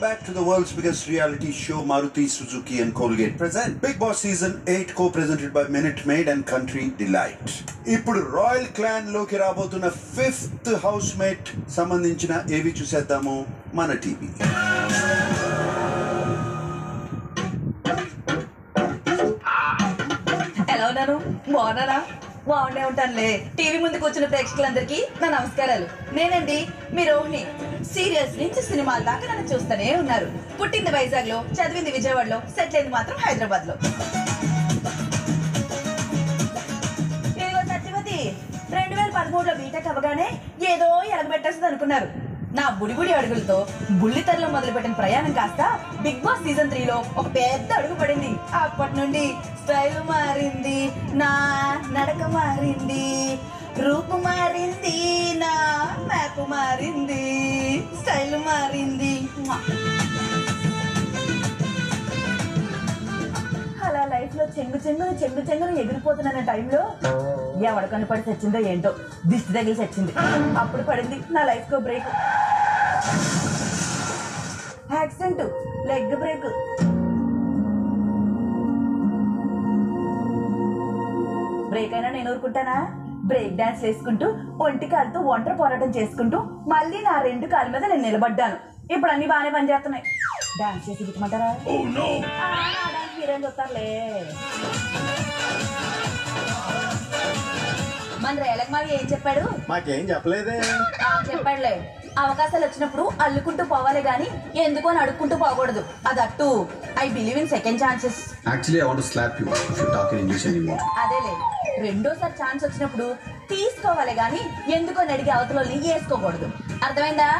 back to the world's biggest reality show. Maruti Suzuki and Colgate present Big Boss Season 8, co-presented by Minute Maid and Country Delight. ఇప్పుడు royal clan లోకి రాబోతున్న 5th housemate సంబంధించిన ఏవి చూసేద్దాము మన TV. ఎలా ఉన్నారు? బాగున్నారా? బాగుండే ఉంటానులే. టీవీ ముందుకు వచ్చిన ప్రేక్షకులందరికీ నా నమస్కారాలు. నేనండి మీ రోహిణి. సీరియల్స్ నుంచి సినిమాల దాకా నన్ను చూస్తూనే ఉన్నారు. పుట్టింది వైజాగ్ లో, చదివింది విజయవాడలో, సెటిల్ అయింది మాత్రం హైదరాబాద్ లో. ఇదిగో సత్యవతి 2013లో బీటెక్ అవ్వగానే ఏదో ఎలగబెట్టేస్తుంది అనుకున్నారు. నా బుడిబుడి అడుగులతో బుల్లితెరలో మొదలుపెట్టిన ప్రయాణం కాస్త బిగ్ బాస్ సీజన్ 3లో ఒక పెద్ద అడుగు పడింది. అప్పటి నుండి స్టైల్ మారింది, నా నడక మారింది, రూపు మారింది, నా మ్యాప్ మారింది, స్టైల్ మారింది. అలా లైఫ్ లో చెంగు చెంగును ఎగిరిపోతున్న టైంలో ఎవడ కనపడి చచ్చిందో ఏంటో దిష్టి తగిలి చచ్చింది. అప్పుడు పడింది నా లైఫ్ కో break. Accident, leg break. Break అయినా నేను ఊరుకుంటానా? బ్రేక్ డాన్స్ వేసుకుంటూ ఒంటి కాలుతో ఒంటరి పోరాటం చేసుకుంటూ మళ్ళీ నా 2 కాళ్ళ మీద నేను నిలబడ్డాను. ఇప్పుడు అన్ని బాగానే పనిచేస్తున్నాయి. డాన్స్ చేసి దిక్కుమంటారా? హీరోయిన్ చూస్తారులే. మన రేలంగమావి ఏం చెప్పాడు? మాకేం చెప్పలేదే. చెప్పాడులే, అవకాశాలు వచ్చినప్పుడు అల్లుకుంటూ పోవాలి గానీ ఎందుకో అని అడుక్కుంటూ పోకూడదు. అదట్టు I believe in second chances. Actually, I want to slap you if you talk in English anymore. అదేలే, రెండోసారి ఛాన్స్ వచ్చినప్పుడు తీసుకోవాలి గానీ ఎందుకో అని అడిగి అవతలని వేసుకోకూడదు. అర్థమైందా?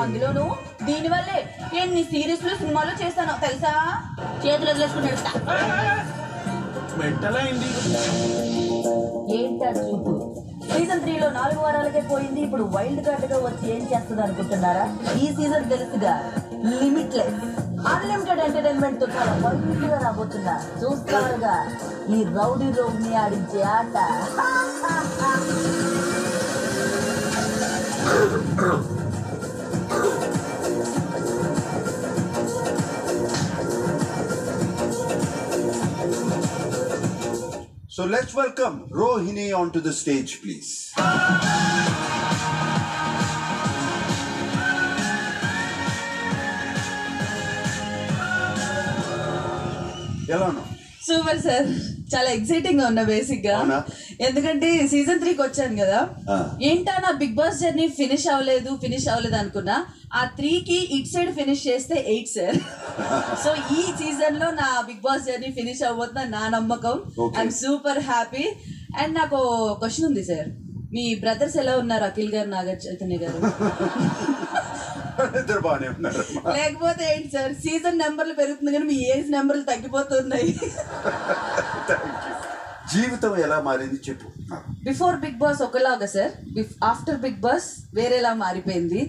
అందులోను దీనివల్లే ఎన్ని సిరీస్లు సినిమాలు చేస్తానో తెలుసా? చేతులు వదిలేసుకున్నాడు. ఏంటాడు చూపు? సీజన్ 3లో 4 వారాలకే పోయింది. ఇప్పుడు వైల్డ్ కార్డ్ గా వచ్చి ఏం చేస్తుంది అనుకుంటున్నారా? ఈ సీజన్ తెలుసుగా, లిమిట్లెస్ అన్లిమిటెడ్ ఎంటర్టైన్మెంట్ తో చాలా వైల్డ్ గా రాబోతున్నా. చూస్తారుగా ఈ రౌడీ రోడ్ని ఆడించే ఆట. So let's welcome Rohini onto the stage, please. ఎలా ఉన్నావు? సూపర్ సార్, చాలా ఎక్సైటింగ్ గా ఉన్నా బేసిక్ గా. ఎందుకంటే సీజన్ 3కి వచ్చాను కదా, ఏంటా నా బిగ్ బాస్ జర్నీ ఫినిష్ అవ్వలేదు అనుకున్నా. ఆ 3కి ఇట్ సైడ్ ఫినిష్ చేస్తే 8 సార్. సో ఈ సీజన్ లో నా బిగ్ బాస్ జర్నీ ఫినిష్ అవ్వబోతున్నా నా నమ్మకం. I'm super happy. అండ్ నాకు క్వశ్చన్ ఉంది సార్, మీ బ్రదర్స్ ఎలా ఉన్నారు? అఖిల్ గారు, నాగ చైతన్య గారు? లేకపోతే ఏంటి సార్, సీజన్ నెంబర్లు పెరుగుతుంది కానీ మీ ఏజ్ నెంబర్లు తగ్గిపోతున్నాయి. జీవితం ఎలా మారింది చెప్పు. బిఫోర్ బిగ్ బాస్ ఒకలాగా సార్, ఆఫ్టర్ బిగ్ బాస్ వేరేలా మారిపోయింది.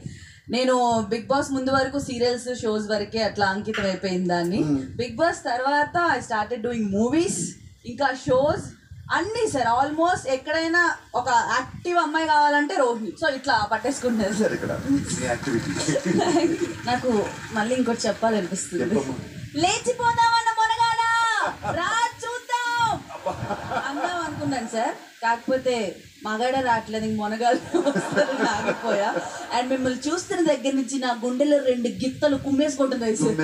నేను బిగ్ బాస్ ముందు వరకు సీరియల్స్ షోస్ వరకే అట్లా అంకితం అయిపోయింది దాన్ని. బిగ్ బాస్ తర్వాత ఐ స్టార్టెడ్ డూయింగ్ మూవీస్, ఇంకా షోస్ అన్ని సార్. ఆల్మోస్ట్ ఎక్కడైనా ఒక యాక్టివ్ అమ్మాయి కావాలంటే రోహిణి. సో ఇట్లా పట్టేసుకుంటున్నారు సార్. నాకు మళ్ళీ ఇంకోటి చెప్పాలనిపిస్తుంది. లేచిపోదామన్న మొనగాడా రా చూద్దాం అందాం అనుకున్నాను సార్. కాకపోతే మగాడ రావట్లేదు, ఇంక మొనగాడు ఆగిపోయా. అండ్ మిమ్మల్ని చూస్తున్న దగ్గర నుంచి నా గుండెలో 2 గిత్తలు కుమ్మేసుకుంటున్నాయి సార్.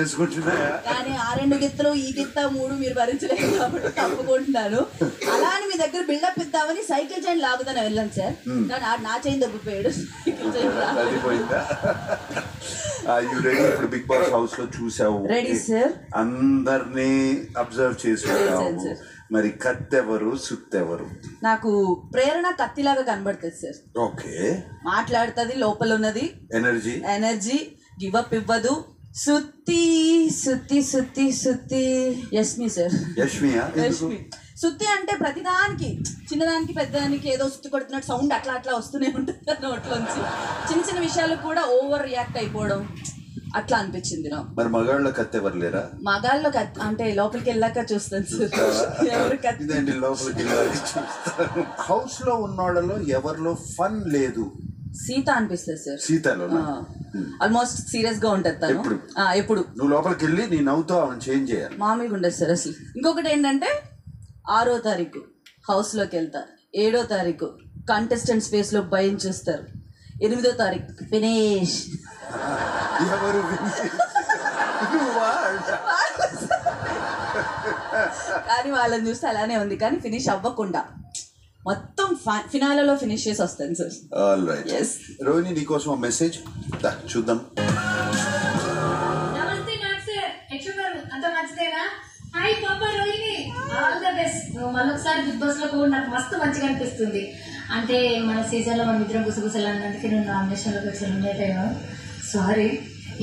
కానీ ఆ 2 గిత్తలు, ఈ గిత్త 3 మీరు భరించలేదు కాబట్టి తప్పుకుంటున్నాను. అలా అని మీ దగ్గర బిల్డప్ ఇద్దామని సైకిల్ చైన్ లాగుతానే వెళ్ళాను సార్. కానీ నా చైన్ దొబ్బిపోయాడు. Cycle chain big boss house లో చూసావు, రెడీ సార్, అందరినీ అబ్జర్వ్ చేసి. మరి కత్తెవరు, సుత్తెవరు? నాకు ప్రేరణ కత్తిలాగా కనబడుతుంది సార్. ఓకే, మాట్లాడుతుంది, లోపల ఉన్నది ఎనర్జీ, గివ్ అప్ ఇవ్వదు. సుత్తి యష్మి సార్. యష్మి సుత్తి అంటే ప్రతిదానికి, చిన్నదానికి పెద్దదానికి ఏదో సుత్తి కొడుతున్నట్టు సౌండ్ అట్లా వస్తూనే ఉంటుంది నోట్లోంచి. చిన్న విషయాలు కూడా ఓవర్ రియాక్ట్ అయిపోవడం అట్లా అనిపించింది నాకు. మరి మగాళ్ళ కత్తి ఎవరు లేరా? మగాళ్ళలో కత్తి అంటే లోపలికి వెళ్ళాక చూస్తాను సార్. లోపలికి వెళ్ళాక హౌస్ లో ఉన్న వాళ్ళలో ఎవరిలో ఫన్ లేదు? సీత అనిపిస్తుంది సార్. సీతలో ఆల్మోస్ట్ సీరియస్ గా ఉంటది తను. ఎప్పుడు? ఎప్పుడు నువ్వు లోపలికి వెళ్ళి నీ నవ్వుతో ఆమెను చేంజ్ చేయాలి. మామూలుగా ఉండదు సార్ అసలు. ఇంకొకటి ఏంటంటే 6వ తారీఖు హౌస్ లోకి వెళ్తారు, 7వ తారీఖు కంటెస్టెంట్ స్పేస్ లో భయం చూస్తారు, 8వ తారీఖు ఫినిష్. ఎవరు కానీ వాళ్ళని చూస్తే అలానే ఉంది, కానీ ఫినిష్ అవ్వకుండా మొత్తం ఫినాలలో ఫినిష్ చేసి వస్తాను sir. All right. Yes. Rohini నీకోసం మెసేజ్ చూద్దాం. నమస్తే డాక్టర్ ఎట్లున్నారు? అంత మంచిదేనా? హాయ్ పాప రోహిణి, ఆల్ ద బెస్ట్. నువ్వు మళ్ళొకసారి బిగ్ బాస్ లో కూడా నాకు మస్తు మంచిగా అనిపిస్తుంది. అంటే మన సీజన్ లో మన ఇద్దరం గుసగుసలు అన్నందుకే నేను నామినేషన్ లోకి వచ్చి లేట్ అయ్యాను. సారీ.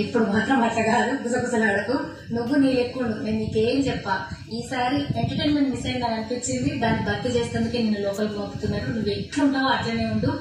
ఇప్పుడు మాత్రం అట్లా కాదు, గుసగుసలాడకు. నువ్వు నీ లెక్కుండు, నేను నీకేం చెప్పా. ఈసారి ఎంటర్టైన్మెంట్ మిస్ అయిందని అనిపించింది, దాన్ని భర్తీ చేసేందుకే నేను లోపలికి పంపుతున్నట్టు. నువ్వు ఎట్లుంటావో అట్లనే ఉండు.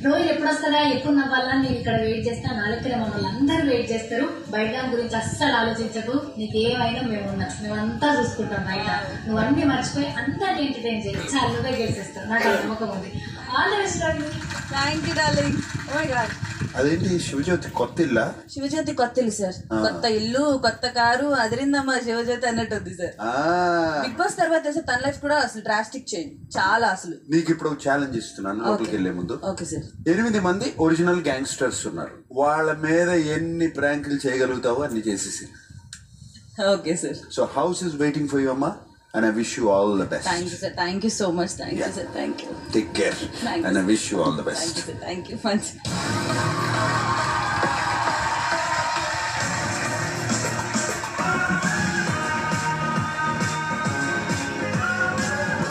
రోజు ఎప్పుడు వస్తుందా, ఎప్పుడు నవ్వాలని నేను ఇక్కడ వెయిట్ చేస్తాను. నా లెక్కన మమ్మల్ని అందరూ వెయిట్ చేస్తారు. బయట గురించి అస్సలు ఆలోచించకు, నీకు ఏమైనా మేము ఉన్నాం, మేమంతా చూసుకుంటాం. బయట నువ్వు అన్ని మర్చిపోయి అంతా ఎంటర్టైన్ చేయి, చాలా నువ్వే గెలిచేస్తావు, నాకు నమ్మకం ఉంది. All the best Rohini. Thank you darling. Oh my god. అదేంటి శివజ్యోతి కొత్త ఇల్లా? శివజ్యోతి కొత్త ఇల్లు సార్, కొత్త ఇల్లు, కొత్త కారు, అదిరిందమ్మా శివజ్యోతి అన్నట్టు ఉంది సార్. బిగ్ బాస్ తర్వాత సార్ తన లైఫ్ కూడా అసలు డ్రాస్టిక్ చేంజ్ చాలా అసలు. నీకు ఇప్పుడు ఛాలెంజ్ ఇస్తున్నాను లోపలికి వెళ్లే ముందు. Okay sir. 8 మంది ఒరిజినల్ గ్యాంగ్స్టర్స్ ఉన్నారు, వాళ్ళ మీద ఎన్ని ప్రాంకులు చేయగలుగుతావో అన్ని చేసేసి. Okay sir. So house is waiting for you అమ్మా, and I wish you all the best. Thank you sir, thank you so much. Thank you sir, thank you. Take care. Thank you, And I sir. wish you all the best. Thank you sir, thank you.